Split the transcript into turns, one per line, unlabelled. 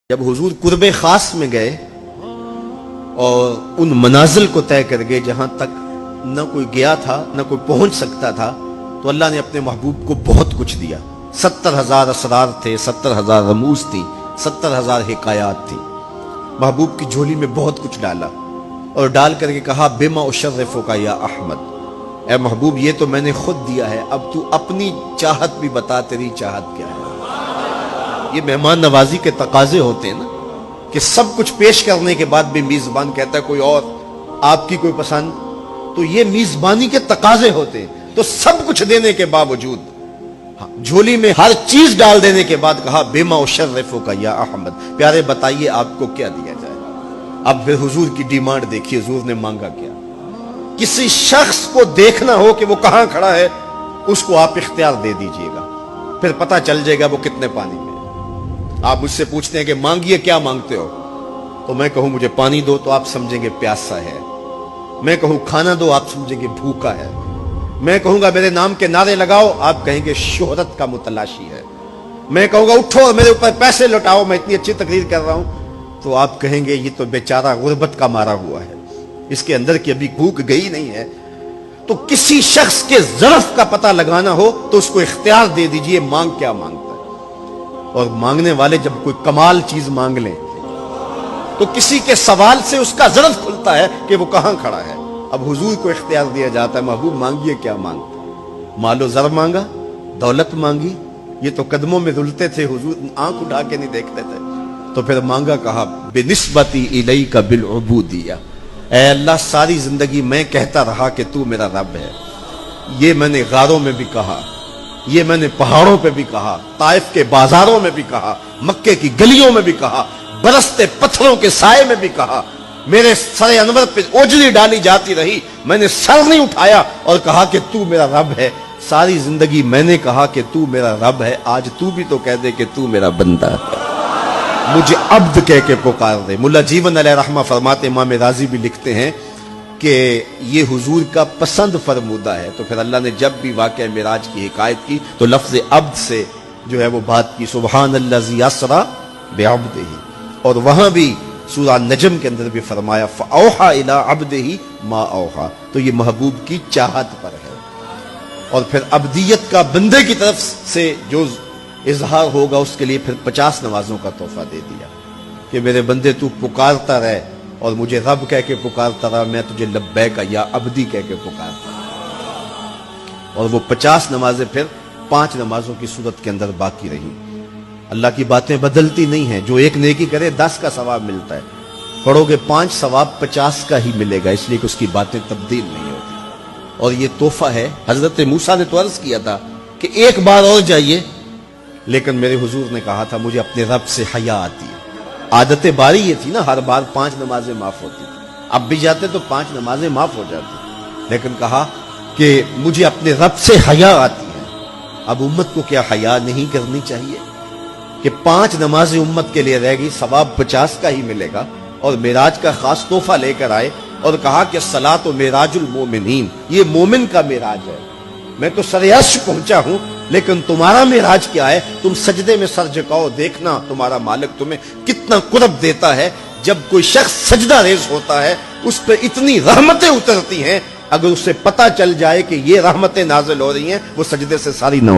جب حضور قرب خاص میں گئے اور ان منازل کو طے کر گئے جہاں تک نہ کوئی گیا تھا نہ کوئی پہنچ سکتا تھا، تو اللہ نے اپنے محبوب کو بہت کچھ دیا۔ 70,000 اسرار تھے، 70,000 رموز تھی، 70,000 حکایات تھی۔ محبوب کی جھولی میں بہت کچھ ڈالا اور ڈال کر کے کہا بما اشرفک یا احمد، اے محبوب یہ تو میں نے خود دیا ہے، اب تو اپنی چاہت بھی بتا، تیری چاہت کیا ہے۔ یہ مہمان نوازی کے تقاضے ہوتے ہیں نا، کہ سب کچھ پیش کرنے کے بعد بھی میزبان کہتا ہے کوئی اور، آپ کی کوئی پسند، تو یہ میزبانی کے تقاضے ہوتے ہیں۔ تو سب کچھ دینے کے باوجود جھولی میں ہر چیز ڈال دینے کے بعد کہا بما اشرفک یا احمد، پیارے بتائیے آپ کو کیا دیا جائے۔ اب پھر حضور کی ڈیمانڈ دیکھیے، حضور نے مانگا کیا۔ کسی شخص کو دیکھنا ہو کہ وہ کہاں کھڑا ہے، اس کو آپ اختیار دے دیجئے گا، پھر پتہ چل جائے گا وہ کتنے پانی میں۔ آپ مجھ سے پوچھتے ہیں کہ مانگیے، کیا مانگتے ہو؟ تو میں کہوں مجھے پانی دو تو آپ سمجھیں گے پیاسا ہے، میں کہوں کھانا دو آپ سمجھیں گے بھوکا ہے، میں کہوں گا میرے نام کے نعرے لگاؤ آپ کہیں گے شہرت کا متلاشی ہے، میں کہوں گا اٹھو اور میرے اوپر پیسے لوٹاؤ میں اتنی اچھی تقریر کر رہا ہوں، تو آپ کہیں گے یہ تو بیچارہ غربت کا مارا ہوا ہے، اس کے اندر کی ابھی بھوک گئی نہیں ہے۔ تو کسی شخص کے ظرف کا پتہ لگانا ہو تو اس کو اختیار دے دیجئے مانگ کیا مانگتا ہے۔ اور مانگنے والے جب کوئی کمال چیز مانگ لیں تو کسی کے سوال سے اس کا ظرف کھلتا ہے کہ وہ کہاں کھڑا ہے۔ اب حضور کو اختیار دیا جاتا ہے محبوب مانگیے کیا مانگتا، مال و زر مانگا، دولت مانگی، یہ تو قدموں میں رلتے تھے، حضور آنکھ اٹھا کے نہیں دیکھتے تھے، تو پھر مانگا کہا بنسبتی الیک بالعبودیہ، اے اللہ ساری زندگی میں کہتا رہا کہ تو میرا رب ہے، یہ میں نے غاروں میں بھی کہا، یہ میں نے پہاڑوں پہ بھی کہا، طائف کے بازاروں میں بھی کہا، مکے کی گلیوں میں بھی کہا، برستے پتھروں کے سائے میں بھی کہا، میرے سر انور پہ اوجلی ڈالی جاتی رہی، میں نے سر نہیں اٹھایا اور کہا کہ تو میرا رب ہے۔ ساری زندگی میں نے کہا کہ تو میرا رب ہے، آج تو بھی تو کہہ دے کہ تو میرا بندہ ہے، مجھے عبد کہہ کے پکار دے۔ ملا جیون علیہ رحمہ فرماتے، امام راضی بھی لکھتے ہیں کہ یہ حضور کا پسند فرمودہ ہے۔ تو پھر اللہ نے جب بھی واقعہ معراج کی حکایت کی تو لفظ عبد سے جو ہے وہ بات کی، سبحان الذی اسری بعبدہ، اور وہاں بھی سورہ نجم کے اندر بھی فرمایا فاوحی الی عبدہ ما اوحی، تو یہ محبوب کی چاہت پر ہے۔ اور پھر عبدیت کا بندے کی طرف سے جو اظہار ہوگا اس کے لیے پھر 50 نمازوں کا تحفہ دے دیا کہ میرے بندے تو پکارتا رہے اور مجھے رب کہہ کے پکارتا رہا، میں تجھے لبیک یا عبدی کہہ کے پکارتا رہا۔ اور وہ 50 نمازیں پھر 5 نمازوں کی صورت کے اندر باقی رہی۔ اللہ کی باتیں بدلتی نہیں ہیں، جو ایک نیکی کرے 10 کا ثواب ملتا ہے، پڑھو گے 5 ثواب 50 کا ہی ملے گا، اس لیے کہ اس کی باتیں تبدیل نہیں ہوتی۔ اور یہ تحفہ ہے۔ حضرت موسیٰ نے تو عرض کیا تھا کہ ایک بار اور جائیے، لیکن میرے حضور نے کہا تھا مجھے اپنے رب سے حیا آتی ہے۔ عادت باری یہ تھی نا، ہر بار 5 نمازیں معاف ہوتی تھی، اب بھی جاتے تو 5 نمازیں معاف ہو جاتی، لیکن کہا کہ مجھے اپنے رب سے حیا آتی ہے۔ اب امت کو کیا حیا نہیں کرنی چاہیے کہ 5 نمازیں امت کے لیے رہ گئی، ثواب 50 کا ہی ملے گا، اور معراج کا خاص تحفہ لے کر آئے اور کہا کہ الصلاۃ معراج المومنین، یہ مومن کا معراج ہے، میں تو سر عرش پہنچا ہوں لیکن تمہارا معراج کیا ہے، تم سجدے میں سر جھکاؤ، دیکھنا تمہارا مالک تمہیں کتنا قرب دیتا ہے۔ جب کوئی شخص سجدہ ریز ہوتا ہے اس پہ اتنی رحمتیں اترتی ہیں، اگر اسے پتہ چل جائے کہ یہ رحمتیں نازل ہو رہی ہیں وہ سجدے سے ساری نہ